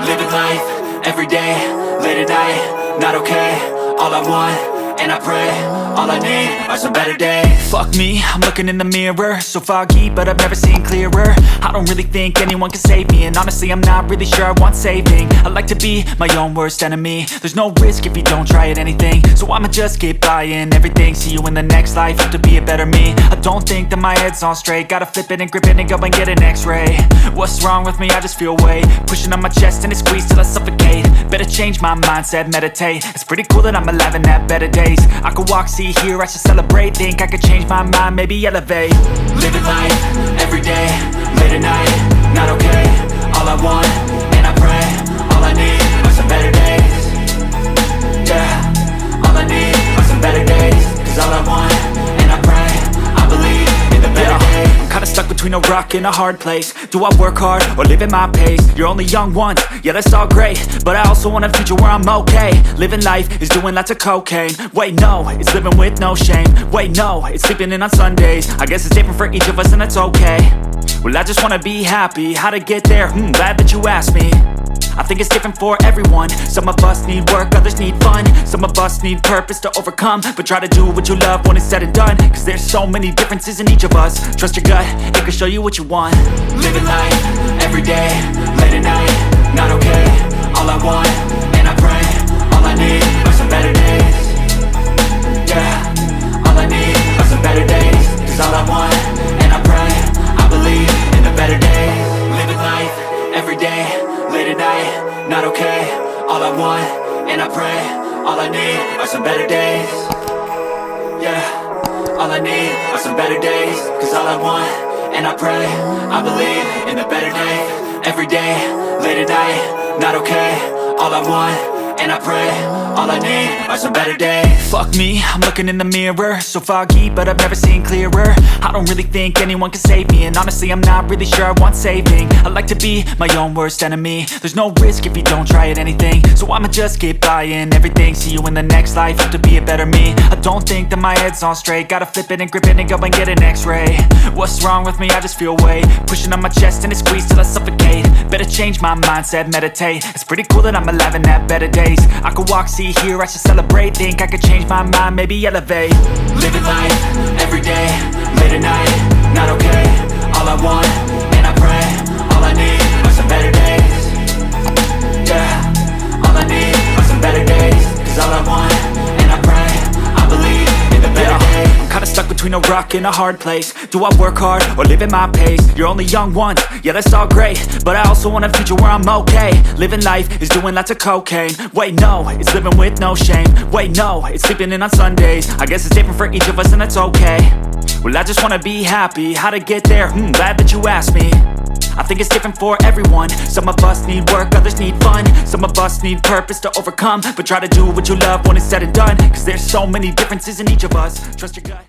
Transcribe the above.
Living life, everyday, late at night, not okay. All I want, and I pray, all I need are some better days. Fuck me, I'm looking in the mirror, so foggy, but I've never seen clearer. I don't really think anyone can save me, and honestly I'm not really sure I want saving. I like to be my own worst enemy. There's no risk if you don't try at anything, so I'ma just get buying everything. See you in the next life, have to be a better me. I don't think that my head's on straight, gotta flip it and grip it and go and get an x-ray. What's wrong with me? I just feel weight pushing on my chest and it squeezes till I suffocate. Better change my mindset, meditate. It's pretty cool that I'm alive and have better days. I could walk, see, hear, I should celebrate. Think I could change my mind, maybe elevate. Living life, everyday, late at night, not okay. All I want, and I pray, all I need are some better days. Yeah, all I need are some better days. Cause all I want, and I pray, I believe in the better days. I'm kinda stuck between a rock and a hard place. Do I work hard or live at my pace? You're only young once, yeah that's all great, but I also want a future where I'm okay. Living life is doing lots of cocaine. Wait no, it's living with no shame. Wait no, it's sleeping in on Sundays. I guess it's different for each of us and that's okay. Well I just wanna be happy, how to get there? Glad that you asked me. I think it's different for everyone. Some of us need work, others need fun. Some of us need purpose to overcome. But try to do what you love when it's said and done. Cause there's so many differences in each of us. Trust your gut, it can show you what you want. Living life, everyday, late at night, not okay. All I want, and I pray, all I need are some better days. Yeah, all I need are some better days. Cause all I want, and I pray, I believe in the better days. Living life, everyday, late at night, not okay. All I want, and I pray, all I need are some better days. Yeah, all I need are some better days. Cause all I want, and I pray, I believe in the better day. Every day, late at night, not okay. All I want, and I pray, all I need are some better days. Fuck me, I'm looking in the mirror, so foggy, but I've never seen clearer. I don't really think anyone can save me, and honestly I'm not really sure I want saving. I like to be my own worst enemy. There's no risk if you don't try at anything, so I'ma just get buying everything. See you in the next life, have to be a better me. I don't think that my head's on straight, gotta flip it and grip it and go and get an x-ray. What's wrong with me? I just feel weight pushing on my chest and it squeezes till I suffocate. Better change my mindset, meditate. It's pretty cool that I'm alive and have better days. I could walk, see, hear, I should celebrate. Think I could change my mind, maybe elevate. Living life, everyday, late at night, not okay. All I want, and I pray, all I need are some better days. Yeah, all I need are some better days. Cause all I want, and I pray, I believe in the better days. I'm kinda stuck between a rock and a hard place. Do I work hard or live at my pace? You're only young once, yeah that's all great, but I also want a future where I'm okay. Living life is doing lots of cocaine. Wait no, it's living with no shame. Wait no, it's sleeping in on Sundays. I guess it's different for each of us and that's okay. Well I just wanna be happy, how to get there? Glad that you asked me. I think it's different for everyone. Some of us need work, others need fun. Some of us need purpose to overcome. But try to do what you love when it's said and done. Cause there's so many differences in each of us. Trust your gut.